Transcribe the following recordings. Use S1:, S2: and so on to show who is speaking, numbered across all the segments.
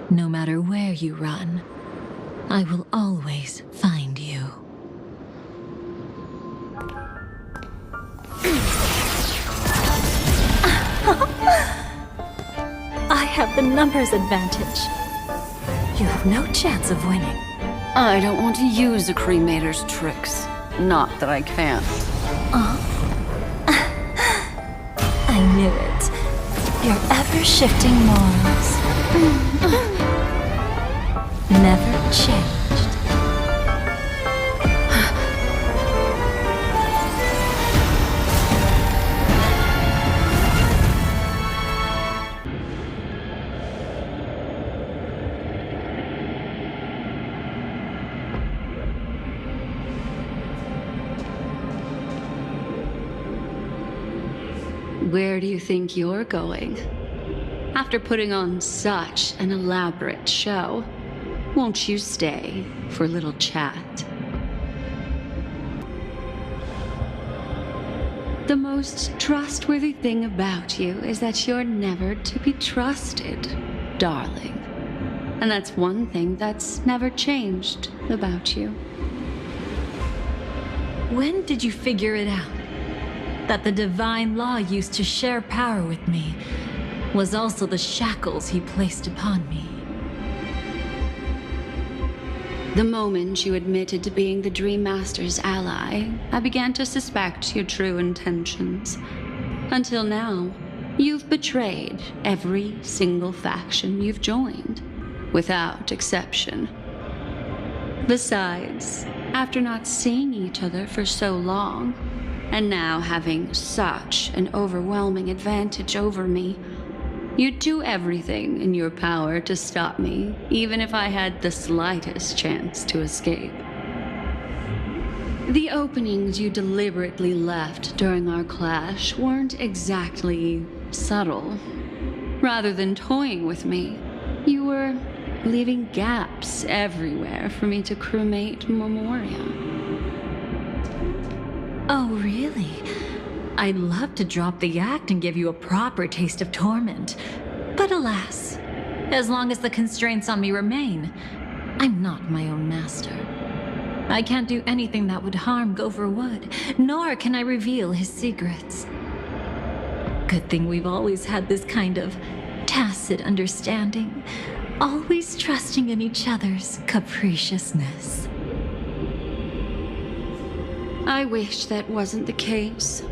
S1: No matter where you run, I will always find you. I have the numbers advantage. You have no chance of winning.
S2: I don't want to use a cremator's tricks. Not that I can't.
S1: I knew it. Your ever-shifting morals. Never changed.
S2: Where do you think you're going? After putting on such an elaborate show, won't you stay for a little chat? The most trustworthy thing about you is that you're never to be trusted, darling. And that's one thing that's never changed about you.
S1: When did you figure it out? That the divine law used to share power with me was also the shackles he placed upon me.
S2: The moment you admitted to being the Dream Master's ally, I began to suspect your true intentions. Until now, you've betrayed every single faction you've joined, without exception. Besides, after not seeing each other for so long, and now having such an overwhelming advantage over me, you'd do everything in your power to stop me, even if I had the slightest chance to escape. The openings you deliberately left during our clash weren't exactly subtle. Rather than toying with me, you were leaving gaps everywhere for me to cremate Memoria.
S1: Oh, really? I'd love to drop the act and give you a proper taste of torment. But alas, as long as the constraints on me remain, I'm not my own master. I can't do anything that would harm Gopher Wood, nor can I reveal his secrets. Good thing we've always had this kind of tacit understanding, always trusting in each other's capriciousness.
S2: I wish that wasn't the case.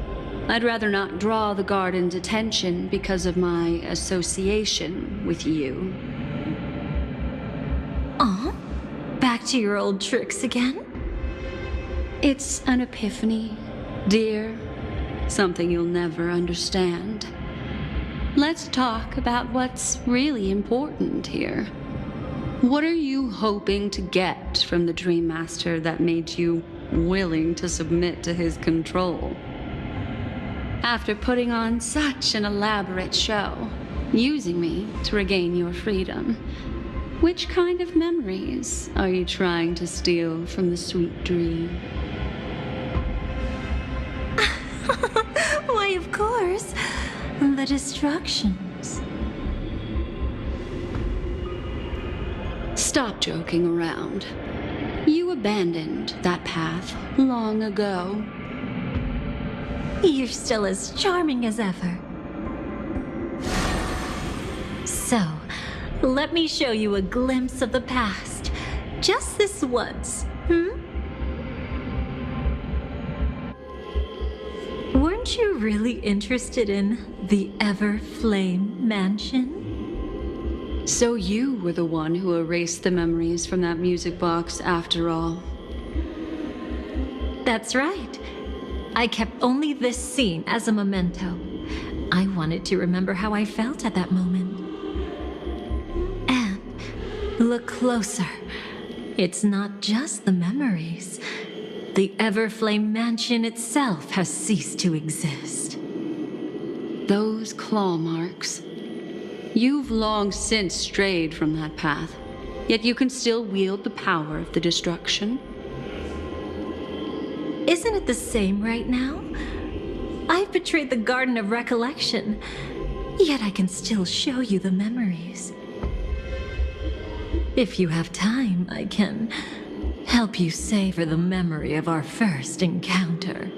S2: I'd rather not draw the Garden's attention because of my association with you.
S1: Aw, back to your old tricks again?
S2: It's an epiphany, dear. Something you'll never understand. Let's talk about what's really important here. What are you hoping to get from the Dream Master that made you willing to submit to his control? After putting on such an elaborate show, using me to regain your freedom, which kind of memories are you trying to steal from the sweet dream?
S1: Why, of course. The destructions.
S2: Stop joking around. You abandoned that path long ago.
S1: You're still as charming as ever. So, let me show you a glimpse of the past. Just this once, Weren't you really interested in the Everflame Mansion?
S2: So you were the one who erased the memories from that music box after all.
S1: That's right. I kept only this scene as a memento. I wanted to remember how I felt at that moment. And look closer. It's not just the memories. The Everflame Mansion itself has ceased to exist.
S2: Those claw marks. You've long since strayed from that path, yet you can still wield the power of the destruction.
S1: Isn't it the same right now? I've betrayed the Garden of Recollection, yet I can still show you the memories. If you have time, I can help you savor the memory of our first encounter.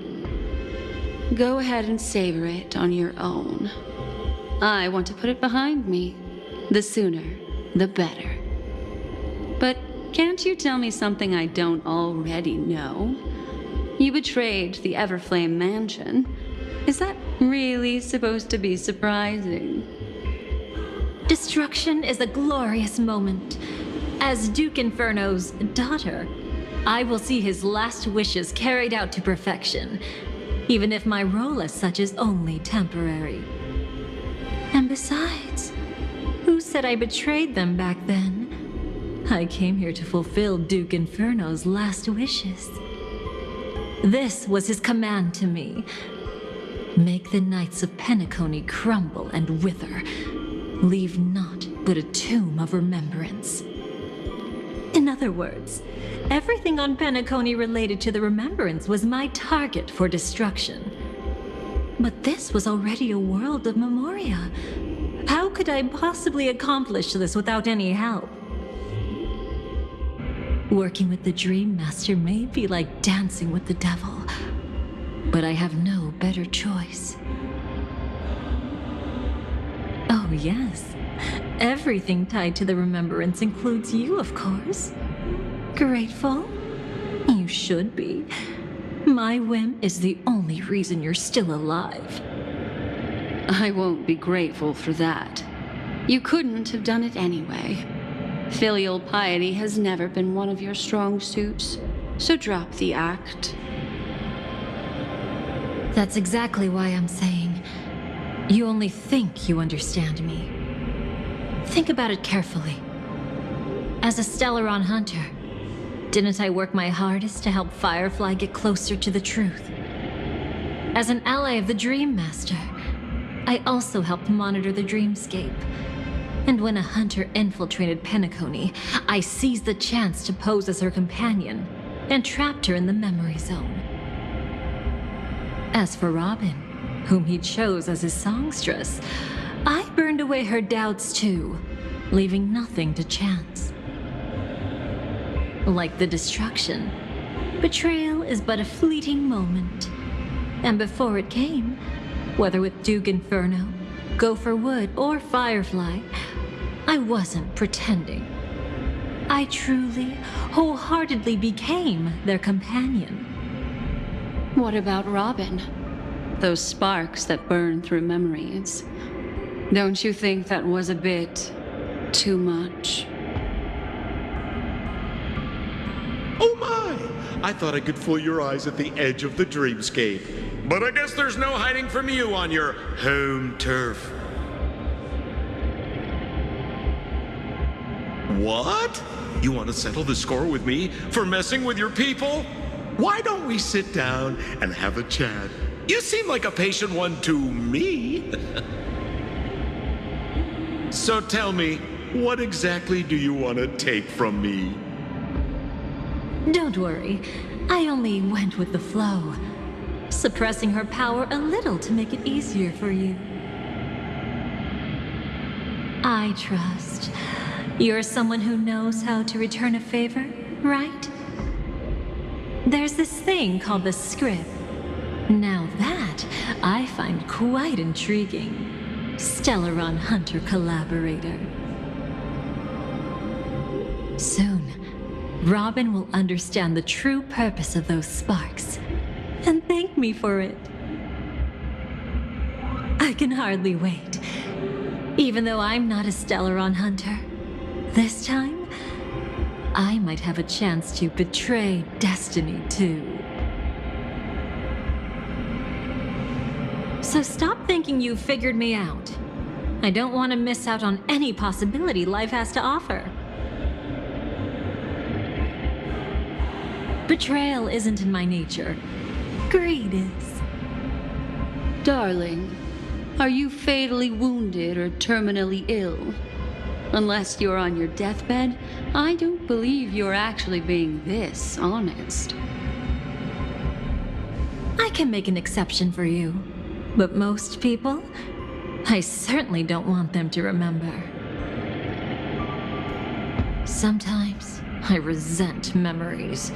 S2: Go ahead and savor it on your own. I want to put it behind me. The sooner, the better. But can't you tell me something I don't already know? You betrayed the Everflame Mansion. Is that really supposed to be surprising?
S1: Destruction is a glorious moment. As Duke Inferno's daughter, I will see his last wishes carried out to perfection, even if my role as such is only temporary. And besides, who said I betrayed them back then? I came here to fulfill Duke Inferno's last wishes. This was his command to me. Make the Knights of Penacony crumble and wither. Leave naught but a tomb of remembrance. In other words, everything on Penacony related to the Remembrance was my target for destruction. But this was already a world of Memoria. How could I possibly accomplish this without any help? Working with the Dream Master may be like dancing with the devil, but I have no better choice. Oh yes, everything tied to the Remembrance includes you, of course. Grateful? You should be. My whim is the only reason you're still alive.
S2: I won't be grateful for that. You couldn't have done it anyway. Filial piety has never been one of your strong suits, so drop the act.
S1: That's exactly why I'm saying you only think you understand me. Think about it carefully. As a Stellaron hunter, didn't I work my hardest to help Firefly get closer to the truth? As an ally of the Dream Master, I also helped monitor the dreamscape. And when a hunter infiltrated Penacony, I seized the chance to pose as her companion and trapped her in the memory zone. As for Robin, whom he chose as his songstress, I burned away her doubts too, leaving nothing to chance. Like the destruction, betrayal is but a fleeting moment. And before it came, whether with Duke Inferno, Gopher Wood, or Firefly, I wasn't pretending. I truly, wholeheartedly became their companion.
S2: What about Robin? Those sparks that burn through memories. Don't you think that was a bit too much?
S3: Oh my! I thought I could fool your eyes at the edge of the dreamscape. But I guess there's no hiding from you on your home turf. What? You want to settle the score with me for messing with your people? Why don't we sit down and have a chat? You seem like a patient one to me. So tell me, what exactly do you want to take from me?
S1: Don't worry, I only went with the flow, suppressing her power a little to make it easier for you. I trust you're someone who knows how to return a favor, right? There's this thing called the script. Now that I find quite intriguing. Stellaron Hunter collaborator. Soon, Robin will understand the true purpose of those sparks and thank me for it. I can hardly wait. Even though I'm not a Stellaron hunter, this time, I might have a chance to betray destiny too. So stop thinking you've figured me out. I don't want to miss out on any possibility life has to offer. Betrayal isn't in my nature. Greed is.
S2: Darling, are you fatally wounded or terminally ill? Unless you're on your deathbed, I don't believe you're actually being this honest.
S1: I can make an exception for you, but most people, I certainly don't want them to remember. Sometimes I resent memories.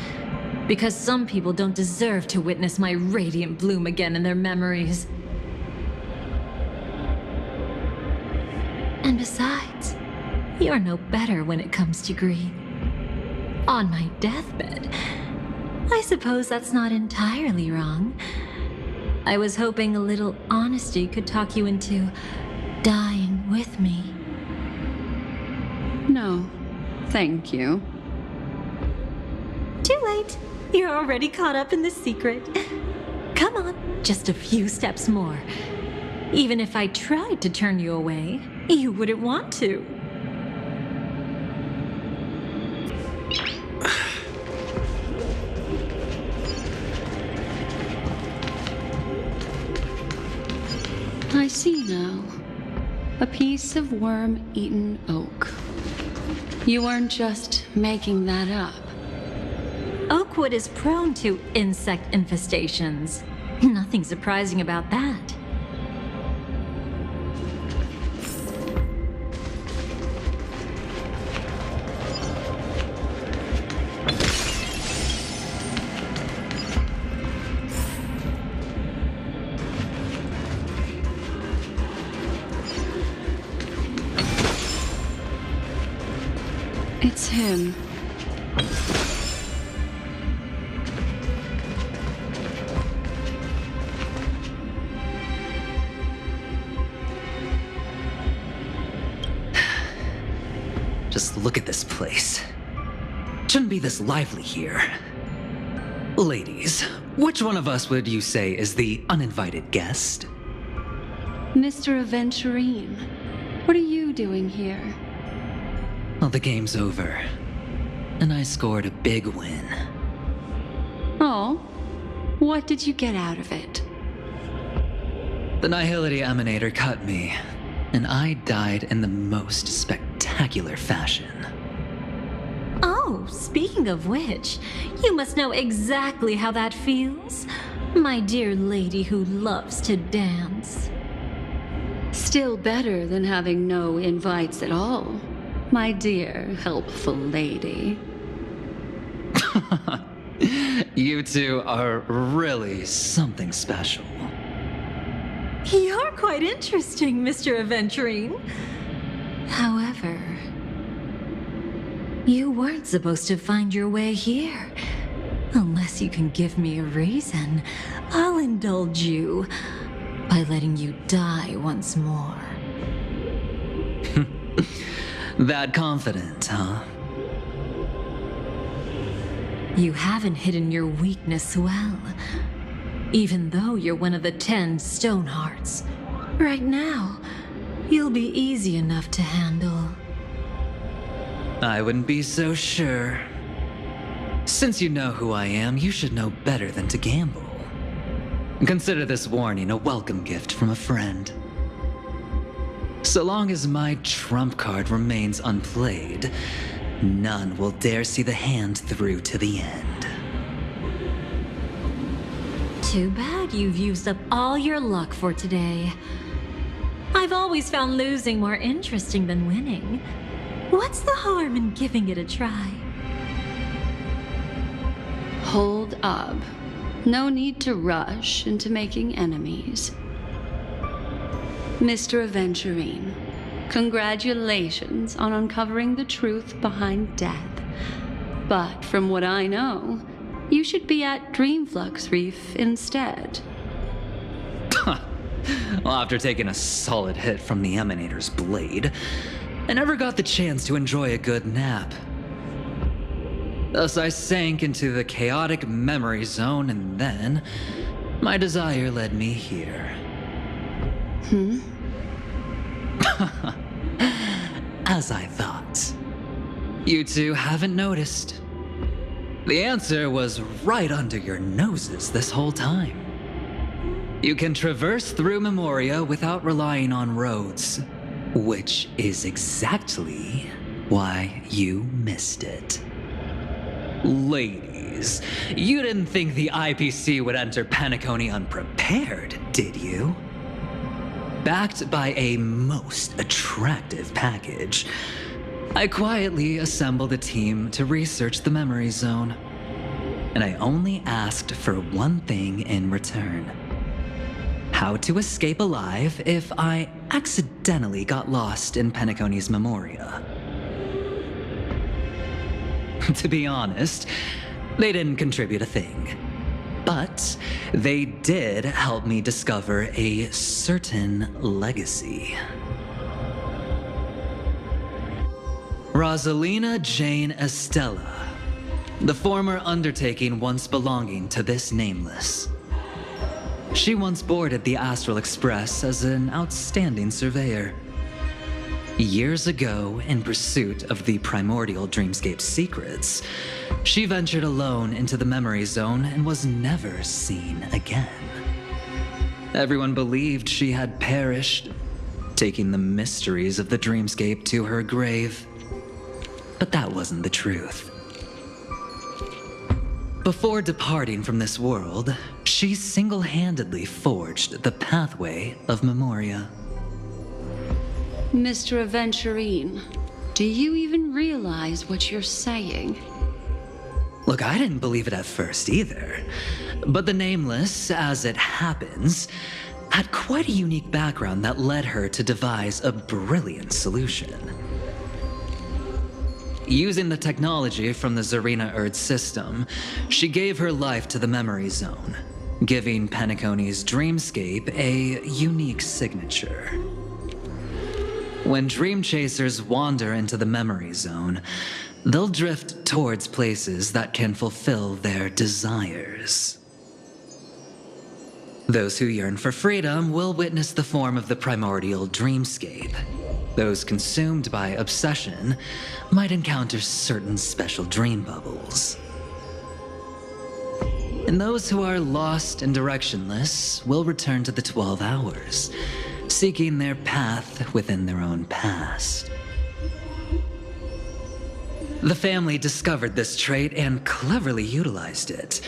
S1: Because some people don't deserve to witness my radiant bloom again in their memories. And besides, you're no better when it comes to greed. On my deathbed, I suppose that's not entirely wrong. I was hoping a little honesty could talk you into dying with me.
S2: No, thank you.
S1: Too late. You're already caught up in the secret. Come on, just a few steps more. Even if I tried to turn you away, you wouldn't want to.
S2: I see now. A piece of worm-eaten oak. You weren't just making that up.
S1: Oakwood is prone to insect infestations. Nothing surprising about that.
S2: It's him.
S4: Just look at this place. Shouldn't be this lively here. Ladies, which one of us would you say is the uninvited guest?
S2: Mr. Aventurine, what are you doing here?
S4: Well, the game's over. And I scored a big win.
S2: Oh, what did you get out of it?
S4: The Nihility Emanator cut me, and I died in the most spectacular fashion.
S1: Oh, speaking of which, you must know exactly how that feels. My dear lady who loves to dance.
S2: Still better than having no invites at all, my dear helpful lady.
S4: You two are really something special.
S1: You're quite interesting, Mr. Aventurine. However, you weren't supposed to find your way here. Unless you can give me a reason, I'll indulge you by letting you die once more.
S4: That confident, huh?
S1: You haven't hidden your weakness well, even though you're one of the 10 Stonehearts. Right now, you'll be easy enough to handle.
S4: I wouldn't be so sure. Since you know who I am, you should know better than to gamble. Consider this warning a welcome gift from a friend. So long as my trump card remains unplayed, none will dare see the hand through to the end.
S1: Too bad you've used up all your luck for today. I've always found losing more interesting than winning. What's the harm in giving it a try?
S2: Hold up. No need to rush into making enemies. Mr. Aventurine, congratulations on uncovering the truth behind death. But from what I know, you should be at Dreamflux Reef instead.
S4: Well, after taking a solid hit from the Emanator's blade, I never got the chance to enjoy a good nap. Thus I sank into the chaotic memory zone, and then my desire led me here. As I thought. You two haven't noticed. The answer was right under your noses this whole time. You can traverse through Memoria without relying on roads, which is exactly why you missed it. Ladies, you didn't think the IPC would enter Penacony unprepared, did you? Backed by a most attractive package, I quietly assembled a team to research the memory zone. And I only asked for one thing in return. How to escape alive if I accidentally got lost in Penacony's Memoria. To be honest, they didn't contribute a thing. But they did help me discover a certain legacy. Rosalina Jane Estella, the former undertaking once belonging to this nameless. She once boarded the Astral Express as an outstanding surveyor. Years ago, in pursuit of the primordial dreamscape secrets, she ventured alone into the memory zone and was never seen again. Everyone believed she had perished, taking the mysteries of the dreamscape to her grave. But that wasn't the truth. Before departing from this world, she single-handedly forged the pathway of Memoria.
S2: Mr. Aventurine, do you even realize what you're saying?
S4: Look, I didn't believe it at first either. But the Nameless, as it happens, had quite a unique background that led her to devise a brilliant solution. Using the technology from the Zarina Erd system, she gave her life to the memory zone, giving Penacony's dreamscape a unique signature. When dream chasers wander into the memory zone, they'll drift towards places that can fulfill their desires. Those who yearn for freedom will witness the form of the primordial dreamscape. Those consumed by obsession might encounter certain special dream bubbles. And those who are lost and directionless will return to the 12 hours, seeking their path within their own past. The family discovered this trait and cleverly utilized it,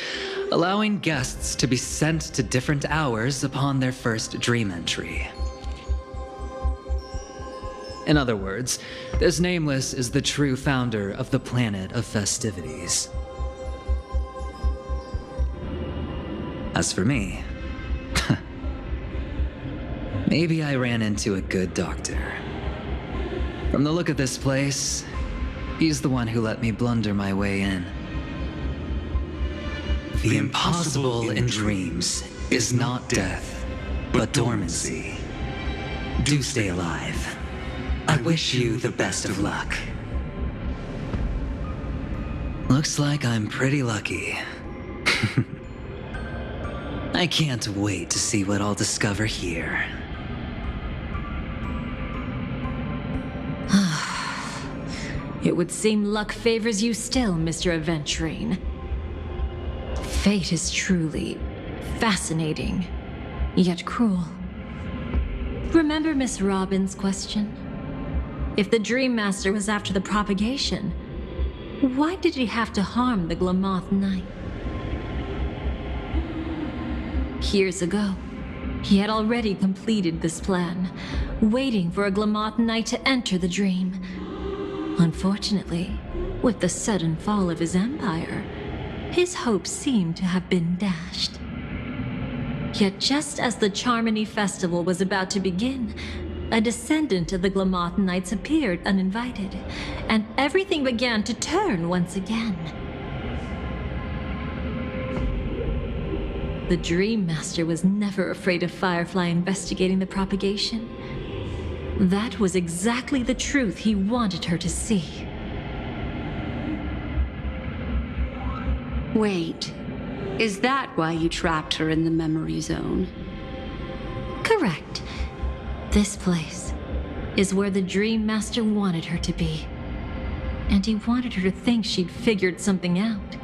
S4: allowing guests to be sent to different hours upon their first dream entry. In other words, this Nameless is the true founder of the planet of festivities. As for me, maybe I ran into a good doctor. From the look of this place, he's the one who let me blunder my way in. The impossible in dreams is not death, but dormancy. Do stay alive. I wish you the best of luck. Looks like I'm pretty lucky. I can't wait to see what I'll discover here.
S1: It would seem luck favors you still, Mr. Aventurine. Fate is truly fascinating, yet cruel. Remember Miss Robin's question? If the Dream Master was after the propagation, why did he have to harm the Glamoth Knight? Years ago, he had already completed this plan, waiting for a Glamoth Knight to enter the dream. Unfortunately, with the sudden fall of his empire, his hopes seemed to have been dashed. Yet just as the Charmony Festival was about to begin, a descendant of the Glamoth Knights appeared uninvited, and everything began to turn once again. The Dream Master was never afraid of Firefly investigating the propagation. That was exactly the truth he wanted her to see.
S2: Wait, is that why you trapped her in the memory zone?
S1: Correct. This place is where the Dream Master wanted her to be. And he wanted her to think she'd figured something out,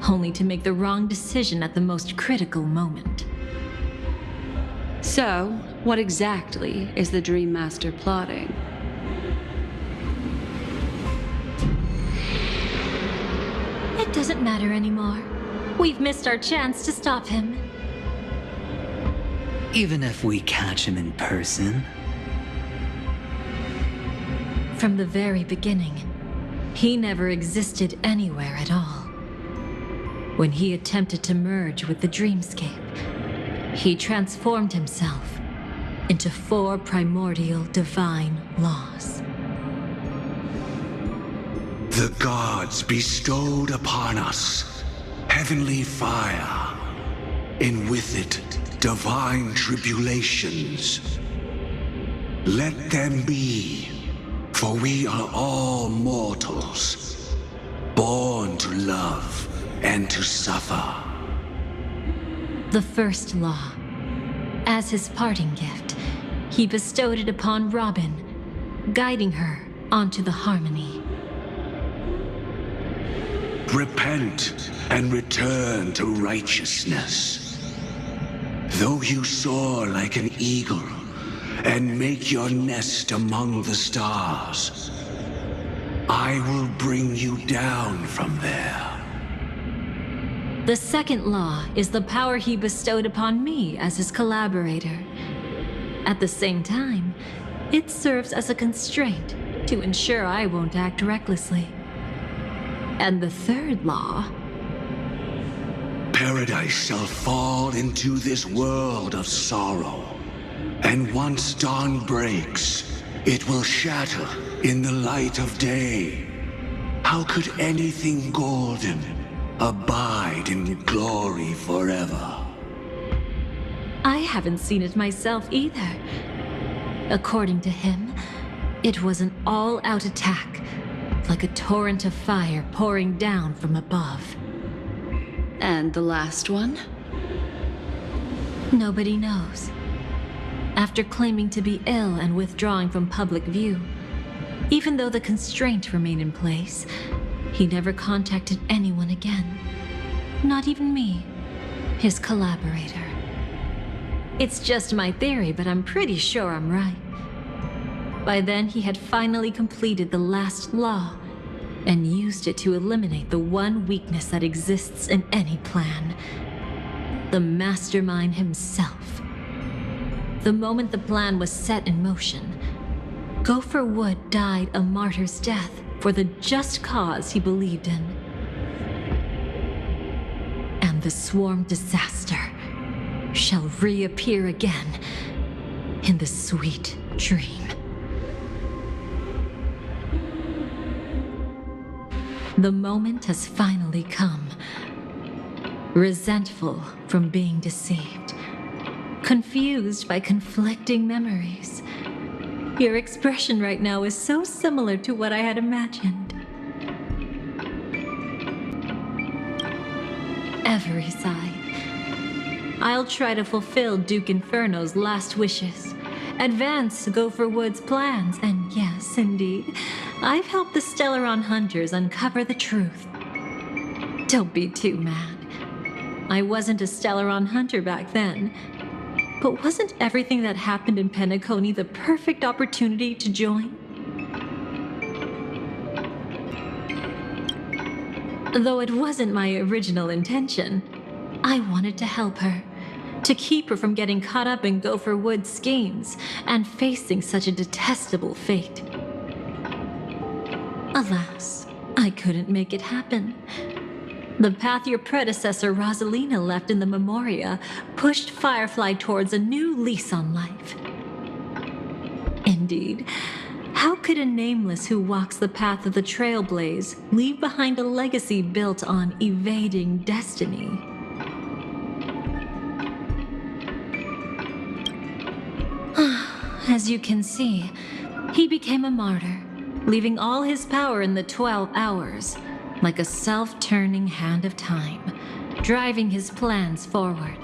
S1: only to make the wrong decision at the most critical moment.
S2: So, what exactly is the Dream Master plotting?
S1: It doesn't matter anymore. We've missed our chance to stop him.
S4: Even if we catch him in person.
S1: From the very beginning, he never existed anywhere at all. When he attempted to merge with the dreamscape, he transformed himself into 4 primordial divine laws.
S5: The gods bestowed upon us heavenly fire, and with it divine tribulations. Let them be, for we are all mortals, born to love and to suffer.
S1: The first law. As his parting gift, he bestowed it upon Robin, guiding her onto the harmony.
S5: Repent and return to righteousness. Though you soar like an eagle and make your nest among the stars, I will bring you down from there.
S1: The second law is the power he bestowed upon me as his collaborator. At the same time, it serves as a constraint to ensure I won't act recklessly. And the third law...
S5: Paradise shall fall into this world of sorrow, and once dawn breaks, it will shatter in the light of day. How could anything golden abide in glory forever?
S1: I haven't seen it myself either. According to him, it was an all-out attack, like a torrent of fire pouring down from above.
S2: And the last one?
S1: Nobody knows. After claiming to be ill and withdrawing from public view, even though the constraint remained in place, he never contacted anyone again. Not even me, his collaborator. It's just my theory, but I'm pretty sure I'm right. By then, he had finally completed the last law and used it to eliminate the one weakness that exists in any plan. The mastermind himself. The moment the plan was set in motion, Gopher Wood died a martyr's death for the just cause he believed in. And the swarm disaster shall reappear again in the sweet dream. The moment has finally come. Resentful from being deceived. Confused by conflicting memories. Your expression right now is so similar to what I had imagined. Every sigh. I'll try to fulfill Duke Inferno's last wishes. Advance Gopher Wood's plans, and yes, indeed, I've helped the Stellaron hunters uncover the truth. Don't be too mad. I wasn't a Stellaron hunter back then, but wasn't everything that happened in Penacony the perfect opportunity to join? Though it wasn't my original intention, I wanted to help her. To keep her from getting caught up in Gopher Wood's schemes and facing such a detestable fate. Alas, I couldn't make it happen. The path your predecessor Rosalina left in the Memoria pushed Firefly towards a new lease on life. Indeed, how could a nameless who walks the path of the Trailblaze leave behind a legacy built on evading destiny? As you can see, he became a martyr, leaving all his power in the 12 hours, like a self-turning hand of time, driving his plans forward.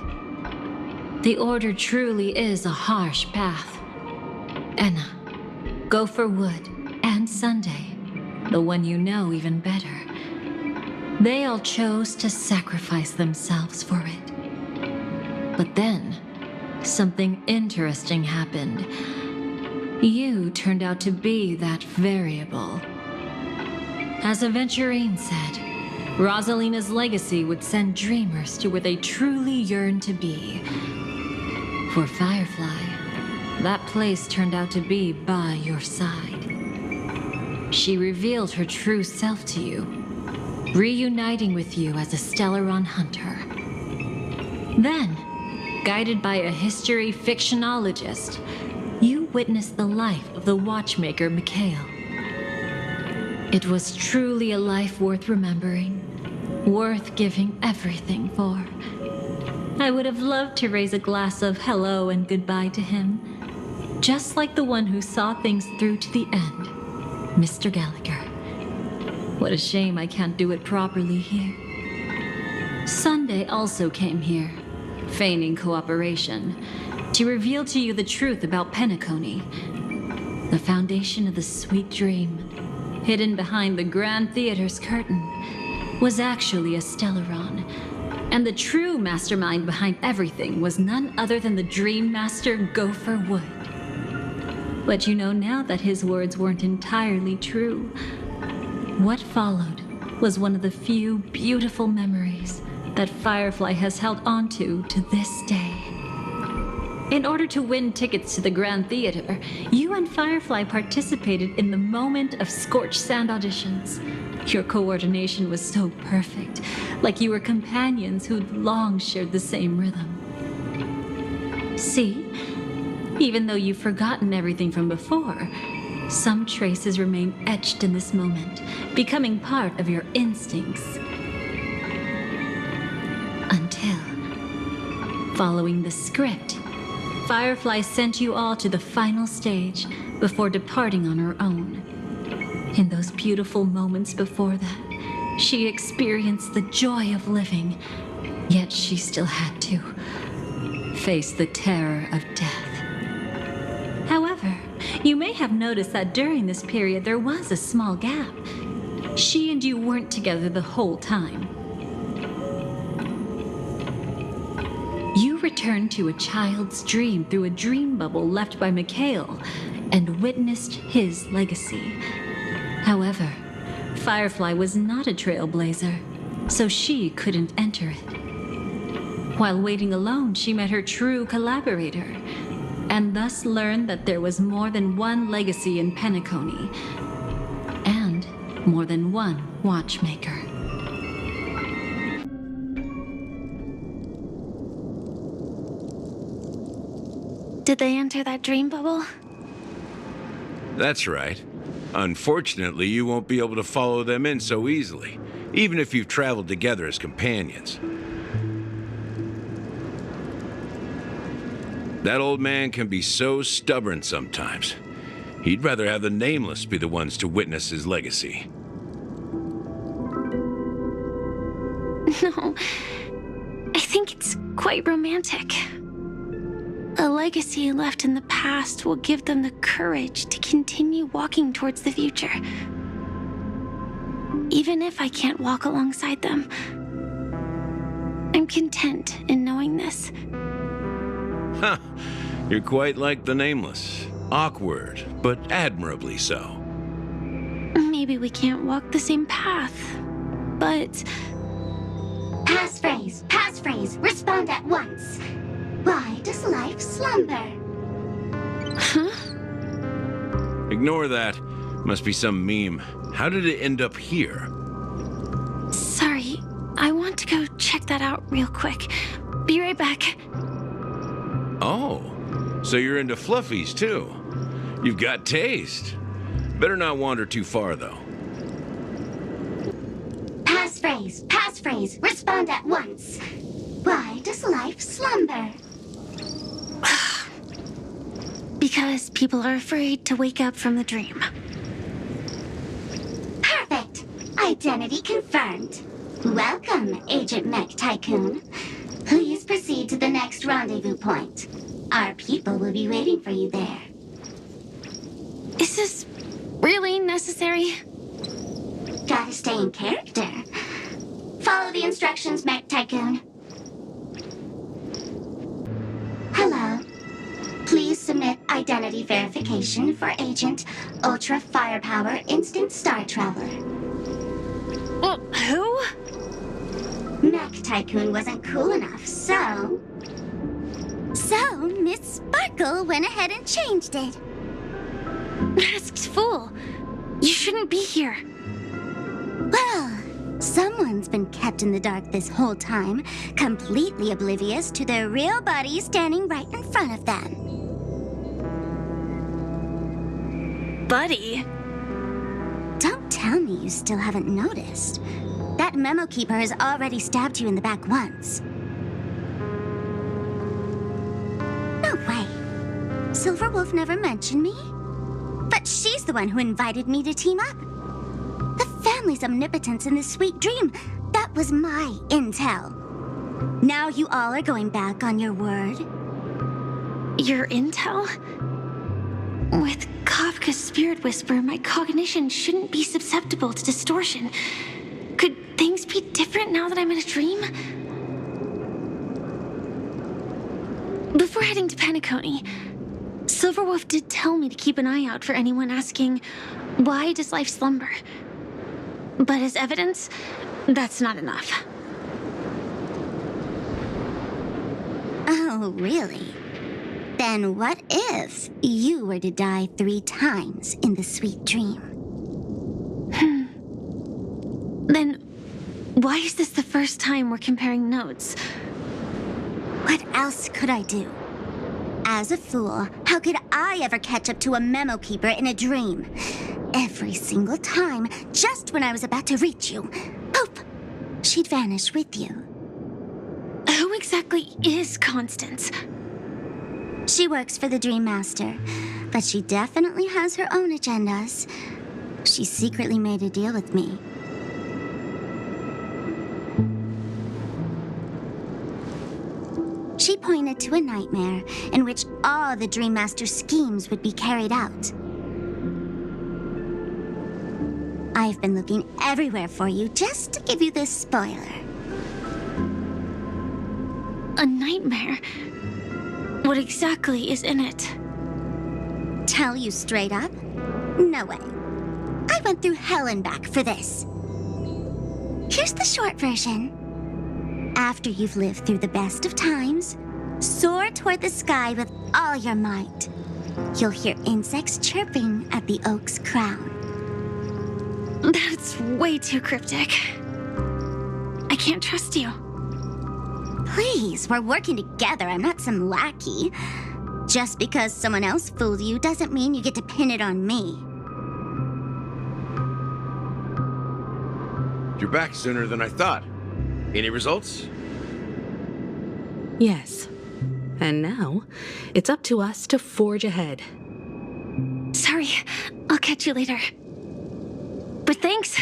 S1: The Order truly is a harsh path. Enna, Gopher Wood, and Sunday, the one you know even better, they all chose to sacrifice themselves for it. But then, something interesting happened. You turned out to be that variable. As Aventurine said, Rosalina's legacy would send dreamers to where they truly yearn to be. For Firefly, that place turned out to be by your side. she revealed her true self to you, reuniting with you as a Stellaron hunter. Then, guided by a history fictionologist, you witnessed the life of the watchmaker Mikhail. It was truly a life worth remembering, worth giving everything for. I would have loved to raise a glass of hello and goodbye to him, just like the one who saw things through to the end, Mr. Gallagher. What a shame I can't do it properly here. Sunday also came here, feigning cooperation, to reveal to you the truth about Penacony, the foundation of the sweet dream, hidden behind the Grand Theater's curtain, was actually a Stellaron, and the true mastermind behind everything was none other than the Dream Master Gopher Wood. But you know now that his words weren't entirely true. What followed was one of the few beautiful memories that Firefly has held onto to this day. In order to win tickets to the Grand Theater, you and Firefly participated in the moment of scorched sand auditions. Your coordination was so perfect, like you were companions who'd long shared the same rhythm. See? Even though you've forgotten everything from before, some traces remain etched in this moment, becoming part of your instincts. Until, following the script, Firefly sent you all to the final stage before departing on her own. In those beautiful moments before that, she experienced the joy of living, yet she still had to face the terror of death. However, you may have noticed that during this period there was a small gap. She and you weren't together the whole time. You returned to a child's dream through a dream bubble left by Mikhail and witnessed his legacy. However, Firefly was not a trailblazer, so she couldn't enter it. While waiting alone, she met her true collaborator, and thus learned that there was more than one legacy in Penacony, and more than one watchmaker.
S6: Did they enter that dream bubble?
S3: That's right. Unfortunately, you won't be able to follow them in so easily, even if you've traveled together as companions. That old man can be so stubborn sometimes. He'd rather have the Nameless be the ones to witness his legacy.
S6: No, I think it's quite romantic. A legacy left in the past will give them the courage to continue walking towards the future. Even if I can't walk alongside them, I'm content in knowing this.
S3: Huh. You're quite like the Nameless. Awkward, but admirably so.
S6: Maybe we can't walk the same path, but...
S7: Passphrase, respond at once. Why does life slumber?
S6: Huh?
S3: Ignore that. Must be some meme. How did it end up here?
S6: Sorry, I want to go check that out real quick. Be right back.
S3: Oh, so you're into fluffies too. You've got taste. Better not wander too far though.
S7: Passphrase, respond at once. Why does life slumber?
S6: Because people are afraid to wake up from the dream.
S7: Perfect. Identity confirmed. Welcome, Agent Mech Tycoon. Please proceed to the next rendezvous point. Our people will be waiting for you there.
S6: Is this really necessary?
S7: Gotta stay in character. Follow the instructions, Mech Tycoon. Hello. Please submit identity verification for Agent Ultra Firepower Instant Star Traveler.
S6: Who?
S7: Mech Tycoon wasn't cool enough, so...
S8: So, Miss Sparkle went ahead and changed it.
S6: Masked fool. You shouldn't be here.
S7: Well, someone's been kept in the dark this whole time, completely oblivious to their real body standing right in front of them.
S6: Buddy.
S7: Don't tell me you still haven't noticed. That memo keeper has already stabbed you in the back once. No way. Silverwolf never mentioned me. But she's the one who invited me to team up. The family's omnipotence in this sweet dream, that was my intel. Now you all are going back on your word.
S6: Your intel? With Kafka's spirit whisper, my cognition shouldn't be susceptible to distortion. Could things be different now that I'm in a dream? Before heading to Penacony, Silverwolf did tell me to keep an eye out for anyone asking, why does life slumber? But as evidence, that's not enough.
S7: Oh, really? Then what if you were to die 3 times in the sweet dream?
S6: Then why is this the first time we're comparing notes?
S7: What else could I do? As a fool, how could I ever catch up to a memo keeper in a dream? Every single time, just when I was about to reach you, poof, she'd vanish with you.
S6: Who exactly is Constance?
S7: She works for the Dream Master, but she definitely has her own agendas. She secretly made a deal with me. She pointed to a nightmare in which all the Dream Master's schemes would be carried out. I've been looking everywhere for you just to give you this spoiler.
S6: A nightmare? What exactly is in it?
S7: Tell you straight up? No way. I went through hell and back for this. Here's the short version. After you've lived through the best of times, soar toward the sky with all your might. You'll hear insects chirping at the oak's crown.
S6: That's way too cryptic. I can't trust you.
S7: Please, we're working together. I'm not some lackey. Just because someone else fooled you doesn't mean you get to pin it on me.
S9: You're back sooner than I thought. Any results?
S10: Yes. And now, it's up to us to forge ahead.
S6: Sorry, I'll catch you later. But thanks.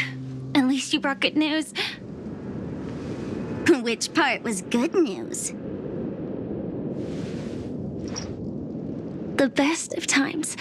S6: At least you brought good news.
S7: Which part was good news?
S6: The best of times